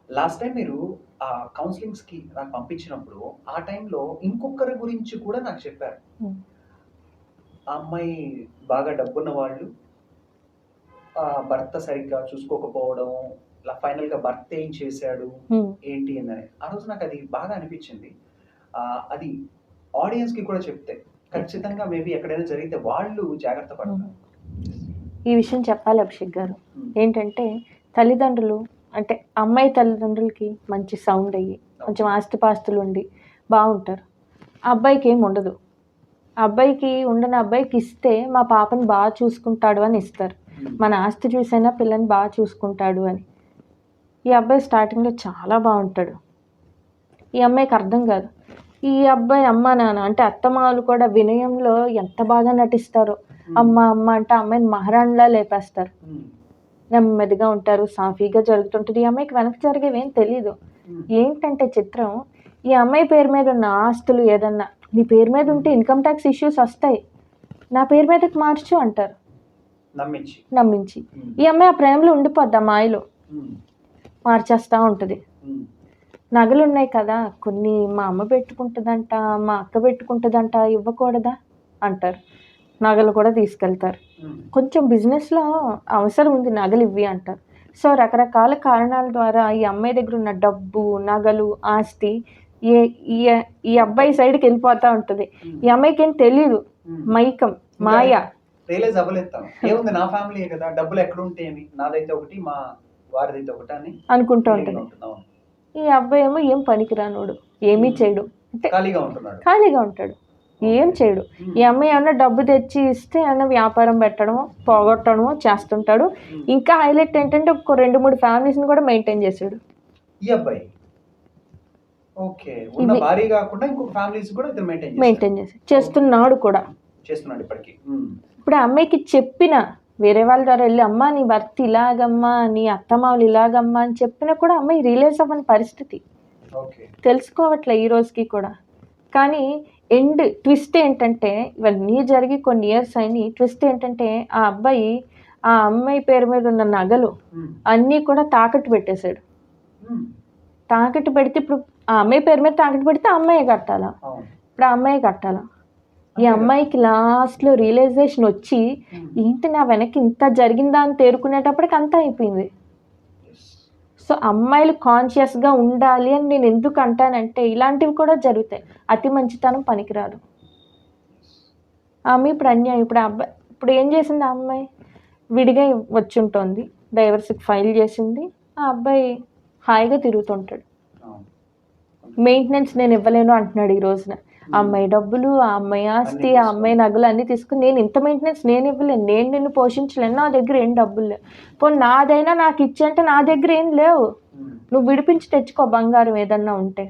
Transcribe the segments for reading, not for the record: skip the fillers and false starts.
Last time మీరు కౌన్సిలింగ్స్‌కి నాకు పంపించినప్పుడు, ఆ టైంలో ఇంకొకరి గురించి కూడా నాకు చెప్పారు. హ్మ్. ఆ అమ్మాయి బాగా డబ్బున్న వాళ్ళు, భర్త సరిగ్గా చూసుకోకపోవడం, ఫైనల్‌గా భర్త ఏం చేశాడు, హ్మ్. ఏంటి అని. ఆ రోజు నాకది బాగా అనిపించింది. అది ఆడియన్స్‌కి కూడా చెప్తే, ఎగ్జాక్ట్‌లీ. ఖచ్చితంగా మేబీ ఎక్కడైనా జరిగితే వాళ్ళు జాగ్రత్త హ్మ్. పడతారు. ఈ విషయం చెప్పాలి అభిషేక్ గారు. హ్మ్. ఏంటంటే తల్లిదండ్రులు అంటే అమ్మాయి తల్లిదండ్రులకి మంచి సౌండ్ అయ్యి, కొంచెం ఆస్తిపాస్తులుండి బావుంటారు. ఆ అబ్బాయికేం ఉండదు. ఆ అబ్బాయికి ఉండని అబ్బాయికి ఇస్తే మా పాపని బా చూసుకుంటాడు అని ఇస్తారు. హ్మ్. మన ఆస్తి చూసైనా పిల్లని బా చూసుకుంటాడు అని. ఈ అబ్బాయి స్టార్టింగ్‌లో చాలా బావుంటాడు. ఈ అమ్మాయికి అర్థం కాదు. ఈ అబ్బాయి అమ్మా, నాన్న అంటే అత్తమామలు కూడా వినయంలో ఎంత బాగా నటిస్తారో. హ్మ్. అమ్మ, అమ్మ అంటే ఆ అమ్మాయిని మహారాణిలా లేపేస్తారు. హ్మ్. నెమ్మదిగా ఉంటారు. సాఫీగా జరుగుతుంటది. ఈ అమ్మాయికి వెనక జరిగేవేం తెలీదు. హ్మ్. ఏంటంటే చిత్రం, ఈ అమ్మాయి పేరు మీద ఉన్న ఆస్తులు ఏదన్నా, నీ పేరు మీద ఉంటే ఇన్‌కమ్ టాక్స్ ఇష్యూస్ ఒస్తాయి. నా పేరు మీదకి మార్చు అంటారు. నమ్మించి. నమ్మించి. హ్మ్. ఈ అమ్మాయి ఆ ప్రేమలో ఉండిపోద్ది ఆ మాయలో. హ్మ్. మార్చేస్తా ఉంటది. హ్మ్. నగలున్నాయి కదా! కొన్ని మా అమ్మ పెట్టుకుంటదంట, మా అక్క పెట్టుకుంటదంట ఇవ్వకూడదా? అంటారు. నగలు కూడా తీసుకెళ్తారు. హ్మ్. కొంచెం బిజినెస్‌లో అవసరం ఉంది నగలివ్వి అంటారు. సో, రకరకాల కారణాల ద్వారా ఈ అమ్మాయి దగ్గరున్న డబ్బు, నగలు, ఆస్తి ఏ ఈ ఈ అబ్బాయి సైడ్‌కెళ్ళిపోతా ఉంటది. హ్మ్. ఈ అమ్మాయికేం తెలీదు. హ్మ్. మైకం, ఇంకా మాయ. రియలైజ్ అవ్వలేదు తను. ఏముంది నా ఫ్యామిలీయే కదా! డబ్బులు ఎక్కడుంటే ఏమి? నాదైతే ఒకటి, మా వారిదైతే ఒకటి అని అనుకుంటూ ఫీలింగ్‌లో ఉంటది. ఉంటుంది. అవును. ఈ అబ్బాయేమో ఏం పనికిరానోడు. ఏమీ హ్మ్. చేయడు. అంటే ఖాళీగా ఉంటున్నాడు. ఖాళీగా ఉంటాడు. ఏం ఓకే. చేయడు. హ్మ్. ఈ అమ్మాయి ఏమన్నా డబ్బు తెచ్చి ఇస్తే ఏమన్నా వ్యాపారం పెట్టడమో, పోగొట్టడమో చేస్తుంటాడు. హ్మ్. ఇంకా హైలైట్ ఏంటంటే ఒక 2, 3 ఫ్యామిలీస్‌ని కూడా మెయింటైన్ చేసాడు. ఈ అబ్బాయి. ఓకే. ఉన్న ఇవి భార్య గాకుండా ఇంకొక ఫ్యామిలీస్ కూడా ఇతను మెయింటైన్ చేశారు. మెయింటైన్ చేసాడు. ఓకే. చేస్తున్నాడు కూడా. చేస్తున్నాడు ఇప్పటికి. హ్మ్. ఇప్పుడు ఆ అమ్మాయికి చెప్పినా వేరే వాళ్ళ ద్వారా ఎళ్లి అమ్మా నీ భర్త ఇలాగమ్మా, నీ అత్తమామలు ఇలాగమ్మా అని చెప్పినా కూడా అమ్మాయి రియలైజ్ అవ్వని పరిస్థితి. ఓకే. తెలుసుకోవట్లే ఈ రోజుకి కూడా. కానీ ట్విస్ట్ ఏంటంటే ఇవన్నీ జరిగి కొన్ని ఇయర్స్ అయినియి. ట్విస్ట్ ఏంటంటే ఆ అబ్బాయి ఆ అమ్మాయి పేరు మీద ఉన్న నగలు హ్మ్. అన్నీ కూడా తాకట్టు పెట్టేసాడు. హ్మ్. తాకట్టు పెడితే ఇప్పుడు ఆ అమ్మాయి పేరు మీద తాకట్టు పెడితే ఆ అమ్మాయే కట్టాలా. అవును. ఇప్పుడు ఆ అమ్మాయే కట్టాలా. ఈ అంతే కదా! అమ్మాయికి లాస్ట్‌లో రియలైజేషన్ వచ్చి హ్మ్. ఏంటి నా వెనక ఇంత జరిగిందా అని తేరుకునేటప్పటికి అంతా అయిపోయింది. యెస్. సో, అమ్మాయిలు కాన్షియస్‌గా ఉండాలి అని నేను ఎందుకు అంటానంటే ఇలాంటివి కూడా జరుగుతాయి. అతి మంచితనం పనికిరాదు. ఆమె ఇప్పుడు అన్యాయం. ఇప్పుడు ఏం చేసింది ఆ అమ్మాయి? విడిగా వచ్చుంటోంది. డైవర్స్‌కి ఫైల్ చేసింది. ఆ అబ్బాయి హాయిగా తిరుగుతుంటాడు. అవును. మెయింటెనెన్స్ నేను ఇవ్వలేను అంటున్నాడు ఈ రోజున. ఆ హ్మ్. అమ్మాయి డబ్బులు, ఆ అమ్మాయి అన్నీ ఆస్తి, ఆ అమ్మాయి తీసుకొని. నగలు అన్నీ తీసుకొని నేను ఇంత మెయింటెనెన్స్ నేను ఇవ్వలేను. నేను నిన్ను పోషించలేను. నా దగ్గర ఏం డబ్బులు లేవు. పోనీ నాదైనా నాకు ఇచ్చేంటే నా దగ్గర ఏం లేవు. హ్మ్. నువ్వు విడిపించి తెచ్చుకో బంగారం ఏదన్నా ఉంటే.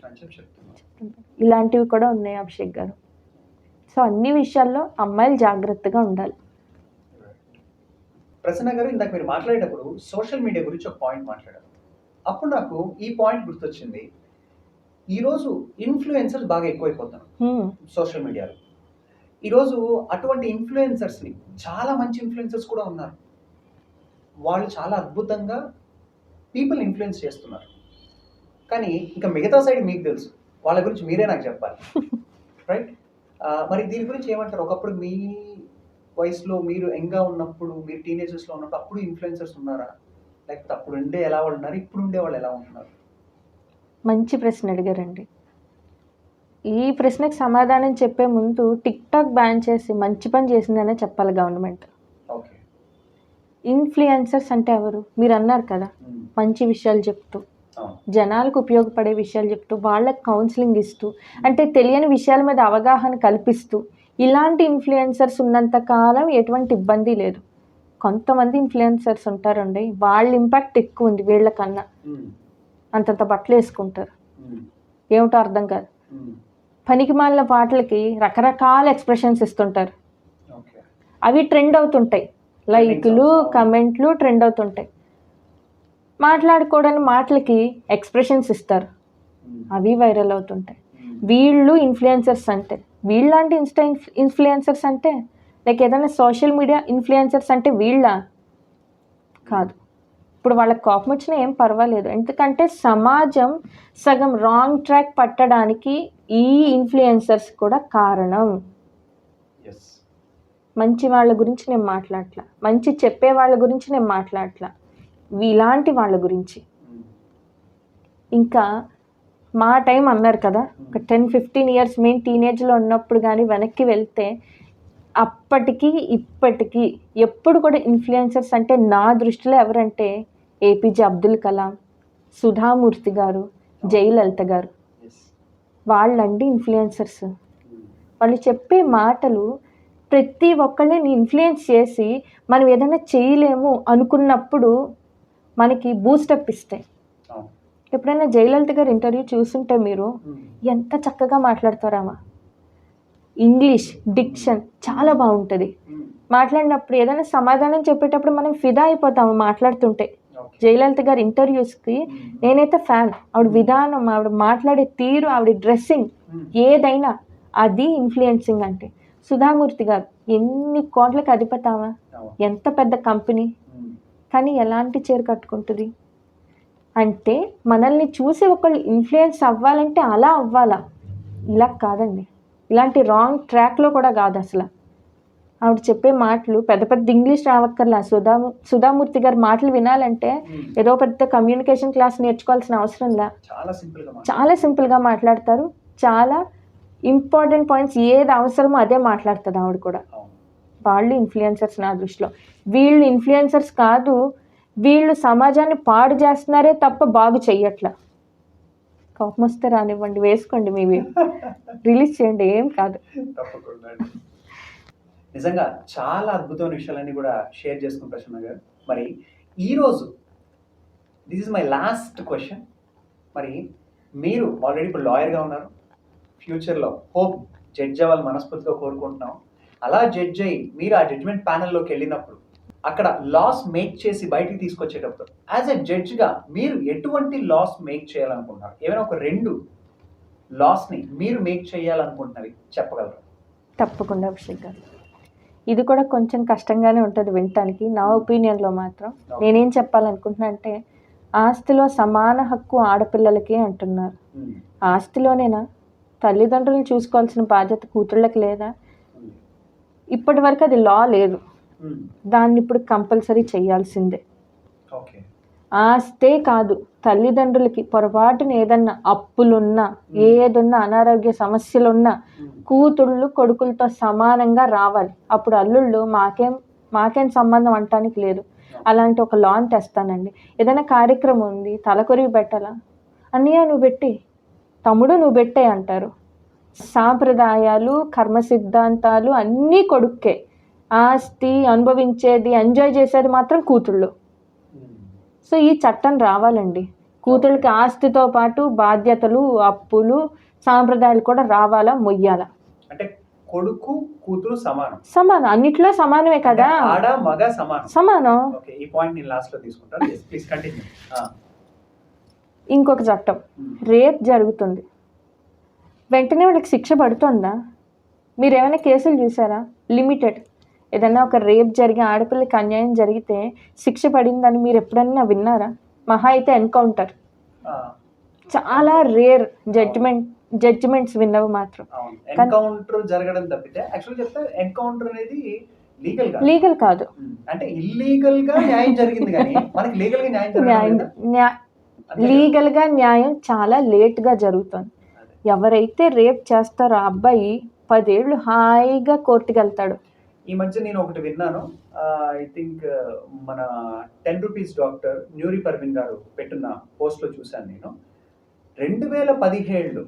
అని చెప్పి చెప్తున్నారు. ఇలాంటివి కూడా ఉన్నాయి అభిషేక్ గారు. సో, అన్ని విషయాల్లో అమ్మాయిలు జాగ్రత్తగా ఉండాలి. ప్రసన్న గారు ఇందాక మీరు మాట్లాడేటప్పుడు సోషల్ మీడియా గురించి ఒక పాయింట్ మాట్లాడారు. అప్పుడు నాకు ఈ పాయింట్ గుర్తొచ్చింది. ఈరోజు ఇన్‌ఫ్లుయెన్సర్స్ బాగా ఎక్కువైపోతున్నారు హ్మ్. సోషల్ మీడియాలో. ఈరోజు అటువంటి ఇన్‌ఫ్లుయెన్సర్స్‌ని చాలా మంచి ఇన్‌ఫ్లుయెన్సర్స్ కూడా ఉన్నారు. వాళ్ళు చాలా అద్భుతంగా పీపుల్‌ని ఇన్‌ఫ్లుయెన్స్ చేస్తున్నారు. కానీ ఇంకా మిగతా సైడ్ మీకు తెలుసు. వాళ్ళ గురించి మీరే నాకు చెప్పాలి. రైట్? మరి దీని గురించి ఏమంటారు? ఒకప్పుడు మీ వయసులో మీరు యంగ్‌గా ఉన్నప్పుడు, మీరు టీనేజర్స్‌లో ఉన్నప్పుడు అప్పుడు ఇన్‌ఫ్లుయెన్సర్స్ ఉన్నారా? లేకపోతే అప్పుడు ఉండే ఎలా వాళ్ళు ఉన్నారు? ఇప్పుడు ఉండేవాళ్ళు ఎలా ఉంటున్నారు? మంచి ప్రశ్న అడిగారండి. ఈ ప్రశ్నకి సమాధానం చెప్పే ముందు టిక్‌టాక్ బ్యాన్ చేసి మంచి పని చేసిందనే చెప్పాలి గవర్నమెంట్. ఓకే. ఇన్‌ఫ్లుయెన్సర్స్ అంటే ఎవరు? మీరన్నారు కదా! హ్మ్. మంచి విషయాలు చెప్తూ, అవును. జనాలకు ఉపయోగపడే విషయాలు చెప్తూ, వాళ్ళకి కౌన్సెలింగ్ ఇస్తూ, అంటే తెలియని విషయాల మీద అవగాహన కల్పిస్తూ, ఇలాంటి ఇన్‌ఫ్లుయెన్సర్స్ ఉన్నంత కాలం ఎటువంటి ఇబ్బంది లేదు. కొంతమంది ఇన్‌ఫ్లుయెన్సర్స్ ఉంటారండి. వాళ్ళ ఇంపాక్ట్ ఎక్కువుంది వీళ్ళ కన్నా. హ్మ్. అంతంత బట్టలేసుకుంటారు. హ్మ్. ఏమిటో అర్థం కాదు. హ్మ్. పనికిమాలిన పాటలకి రకరకాల ఎక్స్‌ప్రెషన్స్ ఇస్తుంటారు. ఓకే. అవి ట్రెండ్ అవుతుంటాయి. ట్రెండింగ్ లైకులు, సాంగ్స్. అవును. కమెంట్లు ట్రెండ్ అవుతుంటాయి. మాట్లాడుకోవడానికి మాటలకి ఎక్స్‌ప్రెషన్స్ ఇస్తారు. హ్మ్. అవి వైరల్ అవుతుంటాయి. హ్మ్. వీళ్ళు ఇన్‌ఫ్లుయెన్సర్స్ అంటే, వీళ్ళలాంటి ఇన్‌ఫ్లుయెన్సర్స్ అంటే లైక్ ఏదైనా సోషల్ మీడియా ఇన్‌ఫ్లుయెన్సర్స్ అంటే వీళ్ళా? కాదు. ఇప్పుడు వాళ్ళకి కోపం వచ్చినా ఏం పర్వాలేదు, ఎందుకంటే సమాజం సగం రాంగ్ ట్రాక్ పట్టడానికి ఈ ఇన్ఫ్లుయెన్సర్స్ కూడా కారణం. ఎస్. మంచి వాళ్ళ గురించి నేను మాట్లాడట్లా, మంచి చెప్పే వాళ్ళ గురించి నేను మాట్లాడట్లా, ఇలాంటి వాళ్ళ గురించి. ఇంకా మా టైం అన్నారు కదా, ఒక 10-15 ఇయర్స్ మేము టీనేజ్లో ఉన్నప్పుడు కానీ వెనక్కి వెళ్తే అప్పటికి ఇప్పటికీ ఎప్పుడు కూడా ఇన్ఫ్లుయెన్సర్స్ అంటే నా దృష్టిలో ఎవరంటే ఏపీజే అబ్దుల్ కలాం, సుధామూర్తి గారు, జయలలిత గారు, ఎస్. వాళ్ళండి ఇన్ఫ్లుయెన్సర్స్. వాళ్ళు చెప్పే మాటలు ప్రతి ఒక్కళ్ళని ఇన్ఫ్లుయెన్స్ చేసి మనం ఏదైనా చేయలేము అనుకున్నప్పుడు మనకి బూస్టప్ ఇస్తాయి. అవును. ఎప్పుడైనా జయలలిత గారు ఇంటర్వ్యూ చూస్తుంటే మీరు ఎంత చక్కగా మాట్లాడతారామా, ఇంగ్లీష్ డిక్షన్ చాలా బాగుంటుంది. మాట్లాడినప్పుడు ఏదైనా సమాధానం చెప్పేటప్పుడు మనం ఫిదా అయిపోతాము మాట్లాడుతుంటే. జయలలిత గారి ఇంటర్వ్యూస్కి నేనైతే ఫ్యాన్. ఆవిడ విధానం, ఆవిడ మాట్లాడే తీరు, ఆవిడ డ్రెస్సింగ్ ఏదైనా అది ఇన్ఫ్లుయెన్సింగ్ అంటే. సుధామూర్తి గారు ఎన్ని కోట్లకు అధిపతామా, ఎంత పెద్ద కంపెనీ, కానీ ఎలాంటి చీర కట్టుకుంటుంది అంటే మనల్ని చూసి ఒకళ్ళు ఇన్ఫ్లుయెన్స్ అవ్వాలంటే అలా అవ్వాలా, ఇలా కాదండి. ఇలాంటి రాంగ్ ట్రాక్లో కూడా కాదు అసలు. ఆవిడ చెప్పే మాటలు పెద్ద పెద్ద ఇంగ్లీష్ రావక్కర్లా. సుధామూర్తి గారి మాటలు వినాలంటే ఏదో పెద్ద కమ్యూనికేషన్ క్లాస్ నేర్చుకోవాల్సిన అవసరంలా, చాలా సింపుల్గా మాట్లాడతారు. చాలా ఇంపార్టెంట్ పాయింట్స్ ఏది అవసరమో అదే మాట్లాడుతుంది ఆవిడ కూడా. వాళ్ళు ఇన్ఫ్లుయెన్సర్స్ నా దృష్టిలో. వీళ్ళు ఇన్ఫ్లుయెన్సర్స్ కాదు, వీళ్ళు సమాజాన్ని పాడు చేస్తున్నారే తప్ప బాగు చెయ్యట్లా. కోపం వస్తే రానివ్వండి, వేసుకోండి, మీవి రిలీజ్ చేయండి, ఏం కాదు. తప్పకుండా. నిజంగా చాలా అద్భుతమైన విషయాలన్నీ కూడా షేర్ చేసుకుని ప్రసన్న గారు. మరి ఈరోజు this is my last question. మరి మీరు ఆల్రెడీ ఇప్పుడు లాయర్గా ఉన్నారు, ఫ్యూచర్లో హోప్ జడ్జ్ అవ్వాలి మనస్ఫూర్తిగా కోరుకుంటున్నాం. అలా జడ్జ్ అయ్యి మీరు ఆ జడ్జ్మెంట్ ప్యానెల్లోకి వెళ్ళినప్పుడు అక్కడ లాస్ మేక్ చేసి బయటికి తీసుకొచ్చేటప్పుడు యాజ్ ఎ జడ్జ్గా మీరు ఎటువంటి లాస్ మేక్ చేయాలనుకుంటున్నారు? ఏమైనా ఒక 2 లాస్ని మీరు మేక్ చేయాలనుకుంటున్నవి చెప్పగలరు? తప్పకుండా అభిషేక్ గారు, ఇది కూడా కొంచెం కష్టంగానే ఉంటుంది వినటానికి. నా ఒపీనియన్లో మాత్రం నేనేం చెప్పాలనుకుంటున్నా అంటే, ఆస్తిలో సమాన హక్కు ఆడపిల్లలకి అంటున్నారు. ఆస్తిలోనేనా? తల్లిదండ్రులను చూసుకోవాల్సిన బాధ్యత కూతుళ్ళకి లేదా? ఇప్పటి వరకు అది లా లేదు, దాన్ని ఇప్పుడు కంపల్సరీ చేయాల్సిందే. ఆస్తే కాదు, తల్లిదండ్రులకి పొరపాటున ఏదన్నా అప్పులున్నా, ఏదన్నా అనారోగ్య సమస్యలున్నా కూతుళ్ళు కొడుకులతో సమానంగా రావాలి. అప్పుడు అల్లుళ్ళు మాకేం సంబంధం అంటానికి లేదు. అలాంటి ఒక లాన్ తెస్తానండి. ఏదైనా కార్యక్రమం ఉంది, తలకొరివి పెట్టాలా, అన్నయ్య నువ్వు పెట్టి, తమ్ముడు నువ్వు పెట్టే అంటారు. సాంప్రదాయాలు, కర్మ సిద్ధాంతాలు అన్నీ కొడుక్కే. ఆస్తి అనుభవించేది, ఎంజాయ్ చేసేది మాత్రం కూతుళ్ళు. సో ఈ చట్టం రావాలండి. కూతుళ్ళకి ఆస్తితో పాటు బాధ్యతలు, అప్పులు, సాంప్రదాయాలు కూడా రావాలా, మొయ్యాలా. అంటే కొడుకు కూతురు సమానం, అన్నిట్లో సమానమే కదా, ఆడ మగ సమానం. ఈ పాయింట్ నేను లాస్ట్ లో తీసుకుంటాను. Please continue. ఇంకొక చట్టం, రేప్ జరుగుతుంది, వెంటనే వాళ్ళకి శిక్ష పడుతుందా? మీరు ఏమైనా కేసులు చూసారా? లిమిటెడ్. ఏదైనా ఒక రేప్ జరిగి ఆడపిల్లకి అన్యాయం జరిగితే శిక్ష పడిందని మీరు ఎప్పుడన్నా విన్నారా? మహా అయితే ఎన్కౌంటర్. చాలా రేర్ జడ్జిమెంట్స్ విన్నవి మాత్రం. ఎన్కౌంటర్ జరగడం తప్పితే యాక్చువల్ చెప్తే ఎన్కౌంటర్ అనేది లీగల్ కాదు. అంటే ఇల్లీగల్ గా న్యాయం జరిగింది కానీ మనకి లీగల్ గా లీగల్ గా న్యాయం చాలా లేట్ గా జరుగుతుంది. ఎవరైతే రేప్ చేస్తారో ఆ అబ్బాయి 10 ఏళ్ళు హాయిగా కోర్టుకి వెళ్తాడు. ఈ మధ్య నేను ఒకటి విన్నాను, ఐ థింక్ మన 10 రూపీస్ డాక్టర్ న్యూరి పర్వీన్ గారు పెట్టిన పోస్ట్ లో చూశాను నేను. 2017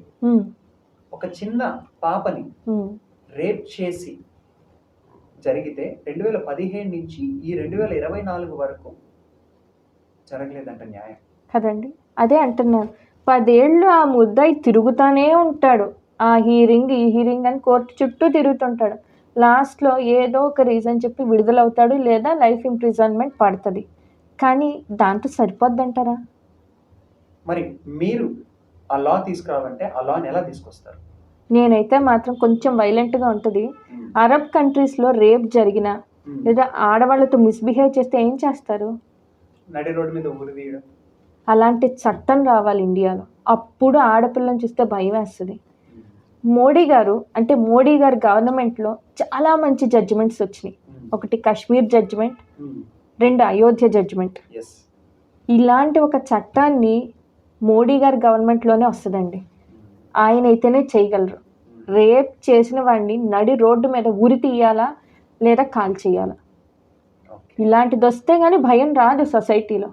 ఒక చిన్న పాపని రేప్ చేసి జరిగితే 2017 నుంచి ఈ 2024 వరకు జరగలేదంట న్యాయం కదండి. అదే అంటున్నాను, 10 ఏళ్ళు ఆ ముద్దాయి తిరుగుతూనే ఉంటాడు. ఆ హీరింగ్ ఈ హీరింగ్ అని కోర్టు చుట్టూ తిరుగుతుంటాడు. లాస్ట్లో ఏదో ఒక రీజన్ చెప్పి విడుదలవుతాడు, లేదా లైఫ్ ఇంప్రిజన్మెంట్ పడుతుంది. కానీ దాంతో సరిపోద్దంటారా? మరి మీరు ఆ లా తీసుకురావాలంటే ఆ లాని ఎలా తీసుకొస్తారు? నేనైతే మాత్రం కొంచెం వైలెంట్గా ఉంటుంది. అరబ్ కంట్రీస్లో రేప్ జరిగినా లేదా ఆడవాళ్ళతో మిస్బిహేవ్ చేస్తే ఏం చేస్తారు? నడి రోడ్డు మీద ఊరి తీయడం. అలాంటి చట్టం రావాలి ఇండియాలో. అప్పుడు ఆడపిల్లని చూస్తే భయం వేస్తుంది. మోడీ గారు గవర్నమెంట్లో చాలా మంచి జడ్జిమెంట్స్ వచ్చినాయి. ఒకటి Kashmir judgment, 2 Ayodhya judgment. Yes. ఇలాంటి ఒక చట్టాన్ని మోడీ గారి గవర్నమెంట్లోనే వస్తుందండి. ఆయన అయితేనే చేయగలరు. రేప్ చేసిన వాడిని నడి రోడ్డు మీద ఉరి తీయాలా లేదా కాల్ చేయాలా. ఇలాంటిది వస్తే కానీ భయం రాదు సొసైటీలో.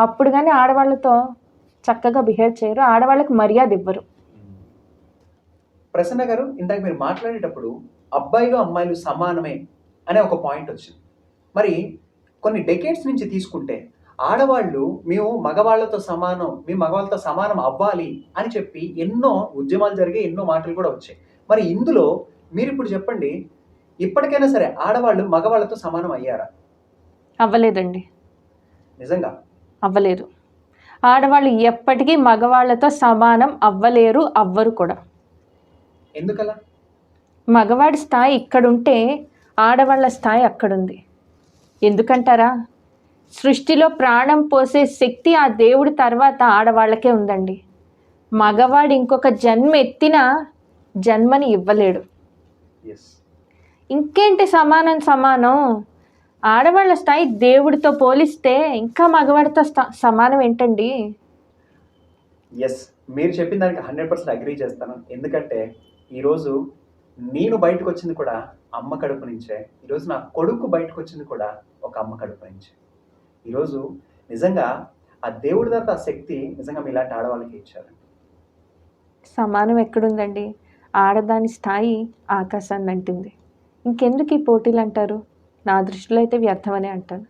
అప్పుడు కానీ ఆడవాళ్ళతో చక్కగా బిహేవ్ చేయరు, ఆడవాళ్ళకి మర్యాద ఇవ్వరు. ప్రసన్న గారు, ఇందాక మీరు మాట్లాడేటప్పుడు అబ్బాయిలు అమ్మాయిలు సమానమే అనే ఒక పాయింట్ వచ్చింది. మరి కొన్ని డెకేడ్స్ నుంచి తీసుకుంటే ఆడవాళ్ళు మేము మగవాళ్ళతో సమానం అవ్వాలి అని చెప్పి ఎన్నో ఉద్యమాలు జరిగాయి, ఎన్నో మాటలు కూడా వచ్చాయి. మరి ఇందులో మీరు ఇప్పుడు చెప్పండి, ఇప్పటికైనా సరే ఆడవాళ్ళు మగవాళ్ళతో సమానం అయ్యారా? అవ్వలేదండి. నిజంగా అవ్వలేదు. ఆడవాళ్ళు ఎప్పటికీ మగవాళ్ళతో సమానం అవ్వలేరు, అవ్వరు కూడా. ఎందుకలా? మగవాడి స్థాయి ఇక్కడుంటే ఆడవాళ్ళ స్థాయి అక్కడుంది. ఎందుకంటారా? సృష్టిలో ప్రాణం పోసే శక్తి ఆ దేవుడి తర్వాత ఆడవాళ్ళకే ఉందండి. మగవాడు ఇంకొక జన్మ ఎత్తినా జన్మని ఇవ్వలేడు. ఇంకేంటి సమానం. ఆడవాళ్ళ స్థాయి దేవుడితో పోలిస్తే ఇంకా మగవాడితో సమానం ఏంటండి? ఎస్, మీరు చెప్పిన దానికి 100% అగ్రీ చేస్తాను. ఎందుకంటే ఈరోజు నేను బయటకు వచ్చింది కూడా అమ్మ కడుపు నుంచే. ఈరోజు నా కొడుకు బయటకు వచ్చింది కూడా ఒక అమ్మ కడుపు నుంచే. ఈరోజు నిజంగా ఆ దేవుడి తర్వాత ఆ శక్తి నిజంగా మీలాంటి ఆడవాళ్ళకి ఇచ్చారండి. సమానం ఎక్కడుందండి? ఆడదాని స్థాయి ఆకాశాన్ని అంటుంది. ఇంకెందుకు ఈ పోటీలు అంటారు? నా దృష్టిలో అయితే వ్యర్థమనే అంటాను.